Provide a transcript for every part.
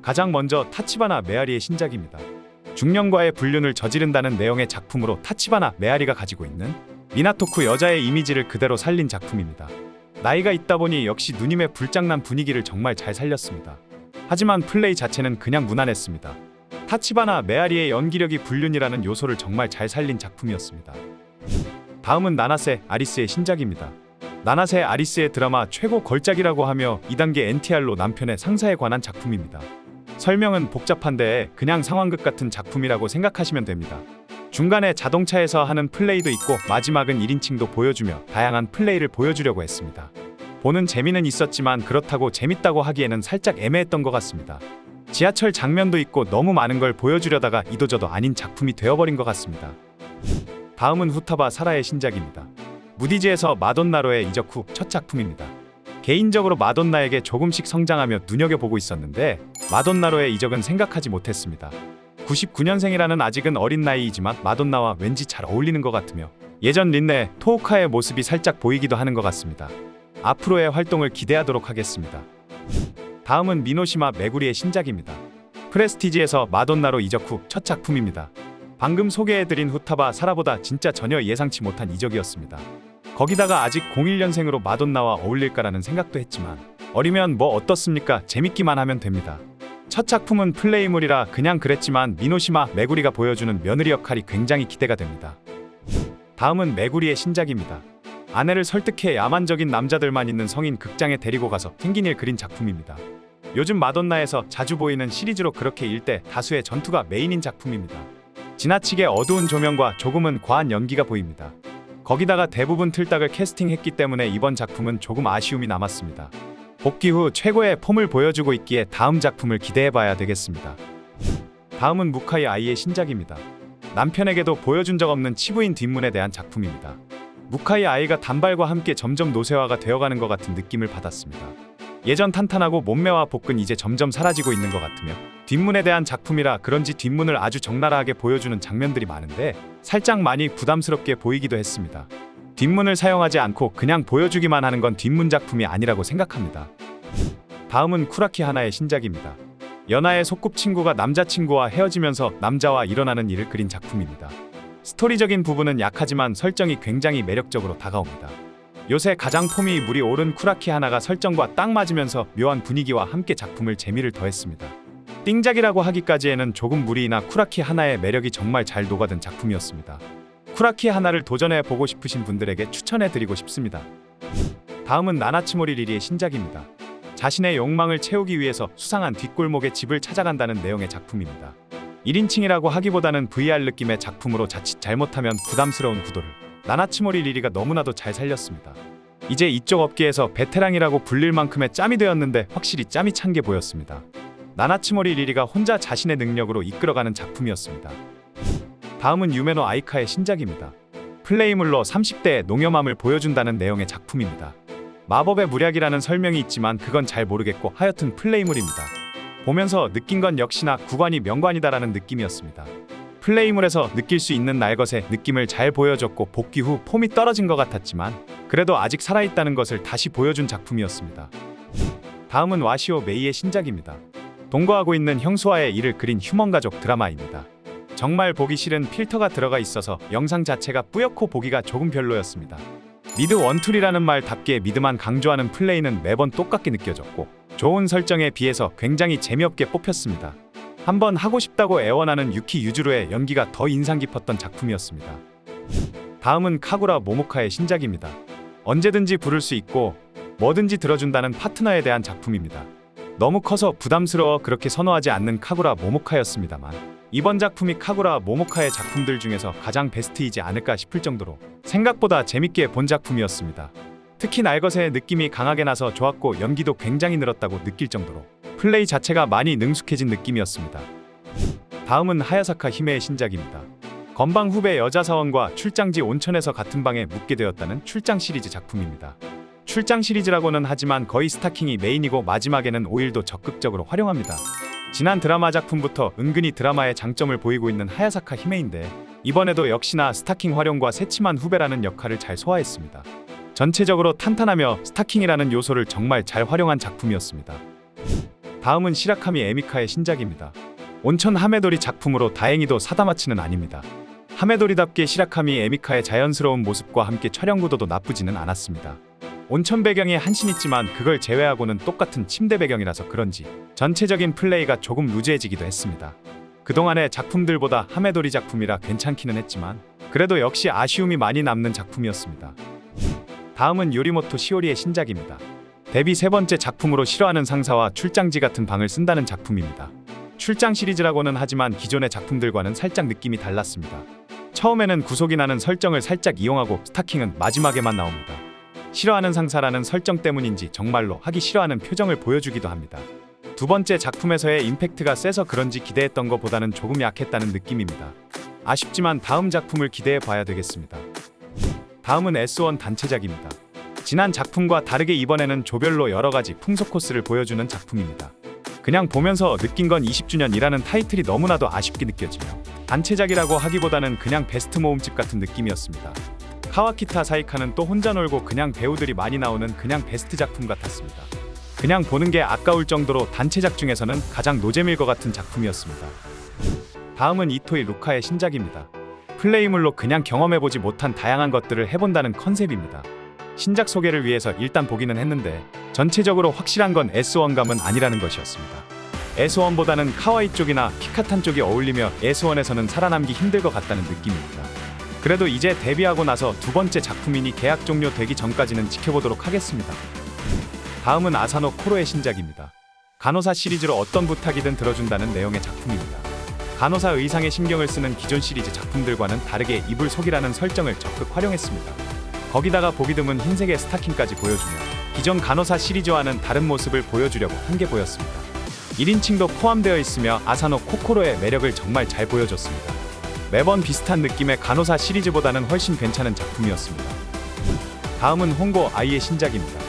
가장 먼저 타치바나 메아리의 신작입니다. 중년과의 불륜을 저지른다는 내용의 작품으로 타치바나 메아리가 가지고 있는 미나토쿠 여자의 이미지를 그대로 살린 작품입니다. 나이가 있다 보니 역시 누님의 불장난 분위기를 정말 잘 살렸습니다. 하지만 플레이 자체는 그냥 무난했습니다. 타치바나 메아리의 연기력이 불륜이라는 요소를 정말 잘 살린 작품이었습니다. 다음은 나나세 아리스의 신작입니다. 나나세 아리스의 드라마 최고 걸작이라고 하며 2단계 NTR로 남편의 상사에 관한 작품입니다. 설명은 복잡한데 그냥 상황극 같은 작품이라고 생각하시면 됩니다. 중간에 자동차에서 하는 플레이도 있고 마지막은 1인칭도 보여주며 다양한 플레이를 보여주려고 했습니다. 보는 재미는 있었지만 그렇다고 재밌다고 하기에는 살짝 애매했던 것 같습니다. 지하철 장면도 있고 너무 많은 걸 보여주려다가 이도저도 아닌 작품이 되어버린 것 같습니다. 다음은 후타바 사라의 신작입니다. 무디즈에서 마돈나로의 이적 후 첫 작품입니다. 개인적으로 마돈나에게 조금씩 성장하며 눈여겨보고 있었는데 마돈나로의 이적은 생각하지 못했습니다. 99년생이라는 아직은 어린 나이이지만 마돈나와 왠지 잘 어울리는 것 같으며 예전 린네, 토오카의 모습이 살짝 보이기도 하는 것 같습니다. 앞으로의 활동을 기대하도록 하겠습니다. 다음은 미노시마 메구리의 신작입니다. 프레스티지에서 마돈나로 이적 후 첫 작품입니다. 방금 소개해드린 후타바 사라보다 진짜 전혀 예상치 못한 이적이었습니다. 거기다가 아직 01년생으로 마돈나와 어울릴까라는 생각도 했지만 어리면 뭐 어떻습니까? 재밌기만 하면 됩니다. 첫 작품은 플레이물이라 그냥 그랬지만 미노시마 메구리가 보여주는 며느리 역할이 굉장히 기대가 됩니다. 다음은 메구리의 신작입니다. 아내를 설득해 야만적인 남자들만 있는 성인 극장에 데리고 가서 생긴 일 그린 작품입니다. 요즘 마돈나에서 자주 보이는 시리즈로 그렇게 일대 다수의 전투가 메인인 작품입니다. 지나치게 어두운 조명과 조금은 과한 연기가 보입니다. 거기다가 대부분 틀딱을 캐스팅했기 때문에 이번 작품은 조금 아쉬움이 남았습니다. 복귀 후 최고의 폼을 보여주고 있기에 다음 작품을 기대해봐야 되겠습니다. 다음은 무카이 아이의 신작입니다. 남편에게도 보여준 적 없는 치부인 뒷문에 대한 작품입니다. 무카이 아이가 단발과 함께 점점 노쇠화가 되어가는 것 같은 느낌을 받았습니다. 예전 탄탄하고 몸매와 복근 이제 점점 사라지고 있는 것 같으며 뒷문에 대한 작품이라 그런지 뒷문을 아주 적나라하게 보여주는 장면들이 많은데 살짝 많이 부담스럽게 보이기도 했습니다. 뒷문을 사용하지 않고 그냥 보여주기만 하는 건 뒷문 작품이 아니라고 생각합니다. 다음은 쿠라키 하나의 신작입니다. 연하의 소꿉친구가 남자친구와 헤어지면서 남자와 일어나는 일을 그린 작품입니다. 스토리적인 부분은 약하지만 설정이 굉장히 매력적으로 다가옵니다. 요새 가장 폼이 물이 오른 쿠라키 하나가 설정과 딱 맞으면서 묘한 분위기와 함께 작품을 재미를 더했습니다. 띵작이라고 하기까지에는 조금 무리이나 쿠라키 하나의 매력이 정말 잘 녹아든 작품이었습니다. 쿠라키 하나를 도전해보고 싶으신 분들에게 추천해드리고 싶습니다. 다음은 나나츠모리 리리의 신작입니다. 자신의 욕망을 채우기 위해서 수상한 뒷골목의 집을 찾아간다는 내용의 작품입니다. 1인칭이라고 하기보다는 VR 느낌의 작품으로 자칫 잘못하면 부담스러운 구도를 나나츠모리 리리가 너무나도 잘 살렸습니다. 이제 이쪽 업계에서 베테랑이라고 불릴 만큼의 짬이 되었는데 확실히 짬이 찬 게 보였습니다. 나나츠모리 리리가 혼자 자신의 능력으로 이끌어가는 작품이었습니다. 다음은 유메노 아이카의 신작입니다. 플레이물로 30대의 농염함을 보여준다는 내용의 작품입니다. 마법의 무략이라는 설명이 있지만 그건 잘 모르겠고 하여튼 플레이물입니다. 보면서 느낀 건 역시나 구관이 명관이다라는 느낌이었습니다. 플레이물에서 느낄 수 있는 날것의 느낌을 잘 보여줬고 복귀 후 폼이 떨어진 것 같았지만 그래도 아직 살아있다는 것을 다시 보여준 작품이었습니다. 다음은 와시오 메이의 신작입니다. 동거하고 있는 형수와의 일을 그린 휴먼가족 드라마입니다. 정말 보기 싫은 필터가 들어가 있어서 영상 자체가 뿌옇고 보기가 조금 별로였습니다. 미드 원툴이라는 말답게 미드만 강조하는 플레이는 매번 똑같게 느껴졌고 좋은 설정에 비해서 굉장히 재미없게 뽑혔습니다. 한번 하고 싶다고 애원하는 유키 유즈루의 연기가 더 인상 깊었던 작품이었습니다. 다음은 카구라 모모카의 신작입니다. 언제든지 부를 수 있고 뭐든지 들어준다는 파트너에 대한 작품입니다. 너무 커서 부담스러워 그렇게 선호하지 않는 카구라 모모카였습니다만 이번 작품이 카구라 모모카의 작품들 중에서 가장 베스트이지 않을까 싶을 정도로 생각보다 재밌게 본 작품이었습니다. 특히 날것의 느낌이 강하게 나서 좋았고 연기도 굉장히 늘었다고 느낄 정도로 플레이 자체가 많이 능숙해진 느낌이었습니다. 다음은 하야사카 히메의 신작입니다. 건방 후배 여자 사원과 출장지 온천에서 같은 방에 묵게 되었다는 출장 시리즈 작품입니다. 출장 시리즈라고는 하지만 거의 스타킹이 메인이고 마지막에는 오일도 적극적으로 활용합니다. 지난 드라마 작품부터 은근히 드라마의 장점을 보이고 있는 하야사카 히메인데 이번에도 역시나 스타킹 활용과 새침한 후배라는 역할을 잘 소화했습니다. 전체적으로 탄탄하며 스타킹이라는 요소를 정말 잘 활용한 작품이었습니다. 다음은 시라카미 에미카의 신작입니다. 온천 하메도리 작품으로 다행히도 사다마치는 아닙니다. 하메도리답게 시라카미 에미카의 자연스러운 모습과 함께 촬영 구도도 나쁘지는 않았습니다. 온천 배경에 한신 있지만 그걸 제외하고는 똑같은 침대 배경이라서 그런지 전체적인 플레이가 조금 루즈해지기도 했습니다. 그동안의 작품들보다 하메도리 작품이라 괜찮기는 했지만 그래도 역시 아쉬움이 많이 남는 작품이었습니다. 다음은 요리모토 시오리의 신작입니다. 데뷔 세 번째 작품으로 싫어하는 상사와 출장지 같은 방을 쓴다는 작품입니다. 출장 시리즈라고는 하지만 기존의 작품들과는 살짝 느낌이 달랐습니다. 처음에는 구속이 나는 설정을 살짝 이용하고 스타킹은 마지막에만 나옵니다. 싫어하는 상사라는 설정 때문인지 정말로 하기 싫어하는 표정을 보여주기도 합니다. 두 번째 작품에서의 임팩트가 세서 그런지 기대했던 것보다는 조금 약했다는 느낌입니다. 아쉽지만 다음 작품을 기대해 봐야 되겠습니다. 다음은 S1 단체작입니다. 지난 작품과 다르게 이번에는 조별로 여러가지 풍속 코스를 보여주는 작품입니다. 그냥 보면서 느낀 건 20주년이라는 타이틀이 너무나도 아쉽게 느껴지며 단체작이라고 하기보다는 그냥 베스트 모음집 같은 느낌이었습니다. 카와키타 사이카는 또 혼자 놀고 그냥 배우들이 많이 나오는 그냥 베스트 작품 같았습니다. 그냥 보는 게 아까울 정도로 단체작 중에서는 가장 노잼일 것 같은 작품이었습니다. 다음은 이토이 루카의 신작입니다. 플레이물로 그냥 경험해보지 못한 다양한 것들을 해본다는 컨셉입니다. 신작 소개를 위해서 일단 보기는 했는데 전체적으로 확실한 건 S1감은 아니라는 것이었습니다. S1보다는 카와이 쪽이나 키카탄 쪽이 어울리며 S1에서는 살아남기 힘들 것 같다는 느낌입니다. 그래도 이제 데뷔하고 나서 두 번째 작품이니 계약 종료되기 전까지는 지켜보도록 하겠습니다. 다음은 아사노 코로의 신작입니다. 간호사 시리즈로 어떤 부탁이든 들어준다는 내용의 작품입니다. 간호사 의상에 신경을 쓰는 기존 시리즈 작품들과는 다르게 이불 속이라는 설정을 적극 활용했습니다. 거기다가 보기 드문 흰색의 스타킹까지 보여주며 기존 간호사 시리즈와는 다른 모습을 보여주려고 한 게 보였습니다. 1인칭도 포함되어 있으며 아사노 코코로의 매력을 정말 잘 보여줬습니다. 매번 비슷한 느낌의 간호사 시리즈보다는 훨씬 괜찮은 작품이었습니다. 다음은 홍고 아이의 신작입니다.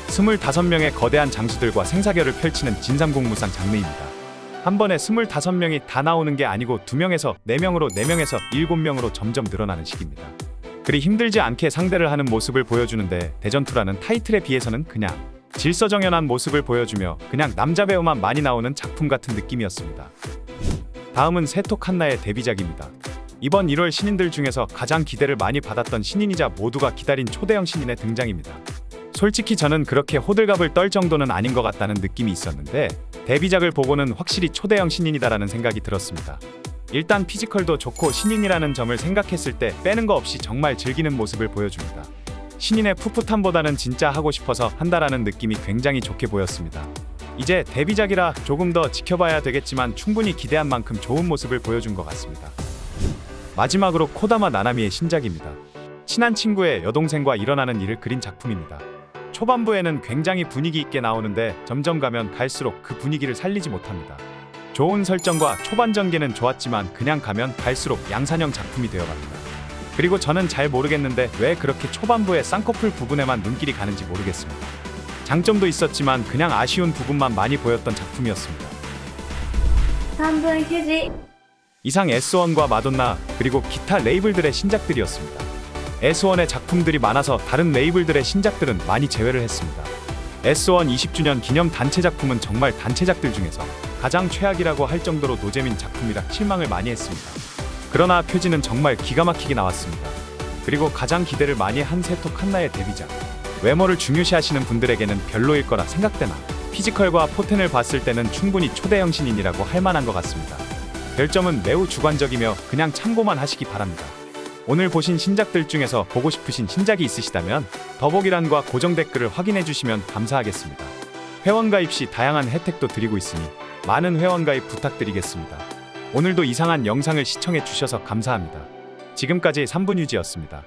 25명의 거대한 장수들과 생사결을 펼치는 진상공무상 장르입니다. 한 번에 25명이 다 나오는 게 아니고 2명에서 4명으로 4명에서 7명으로 점점 늘어나는 식입니다. 그리 힘들지 않게 상대를 하는 모습을 보여주는데 대전투라는 타이틀에 비해서는 그냥 질서정연한 모습을 보여주며 그냥 남자 배우만 많이 나오는 작품 같은 느낌이었습니다. 다음은 세토 칸나의 데뷔작입니다. 이번 1월 신인들 중에서 가장 기대를 많이 받았던 신인이자 모두가 기다린 초대형 신인의 등장입니다. 솔직히 저는 그렇게 호들갑을 떨 정도는 아닌 것 같다는 느낌이 있었는데 데뷔작을 보고는 확실히 초대형 신인이다라는 생각이 들었습니다. 일단 피지컬도 좋고 신인이라는 점을 생각했을 때 빼는 거 없이 정말 즐기는 모습을 보여줍니다. 신인의 풋풋함보다는 진짜 하고 싶어서 한다라는 느낌이 굉장히 좋게 보였습니다. 이제 데뷔작이라 조금 더 지켜봐야 되겠지만 충분히 기대한 만큼 좋은 모습을 보여준 것 같습니다. 마지막으로 코다마 나나미의 신작입니다. 친한 친구의 여동생과 일어나는 일을 그린 작품입니다. 초반부에는 굉장히 분위기 있게 나오는데 점점 가면 갈수록 그 분위기를 살리지 못합니다. 좋은 설정과 초반 전개는 좋았지만 그냥 가면 갈수록 양산형 작품이 되어갑니다. 그리고 저는 잘 모르겠는데 왜 그렇게 초반부에 쌍꺼풀 부분에만 눈길이 가는지 모르겠습니다. 장점도 있었지만 그냥 아쉬운 부분만 많이 보였던 작품이었습니다. 3분 휴지. 이상 S1과 마돈나 그리고 기타 레이블들의 신작들이었습니다. S1의 작품들이 많아서 다른 레이블들의 신작들은 많이 제외를 했습니다. S1 20주년 기념 단체 작품은 정말 단체작들 중에서 가장 최악이라고 할 정도로 노잼인 작품이라 실망을 많이 했습니다. 그러나 표지는 정말 기가 막히게 나왔습니다. 그리고 가장 기대를 많이 한 세토 칸나의 데뷔작. 외모를 중요시하시는 분들에게는 별로일 거라 생각되나 피지컬과 포텐을 봤을 때는 충분히 초대형 신인이라고 할 만한 것 같습니다. 별점은 매우 주관적이며 그냥 참고만 하시기 바랍니다. 오늘 보신 신작들 중에서 보고 싶으신 신작이 있으시다면 더보기란과 고정 댓글을 확인해 주시면 감사하겠습니다. 회원가입 시 다양한 혜택도 드리고 있으니 많은 회원가입 부탁드리겠습니다. 오늘도 이상한 영상을 시청해 주셔서 감사합니다. 지금까지 3분 유지였습니다.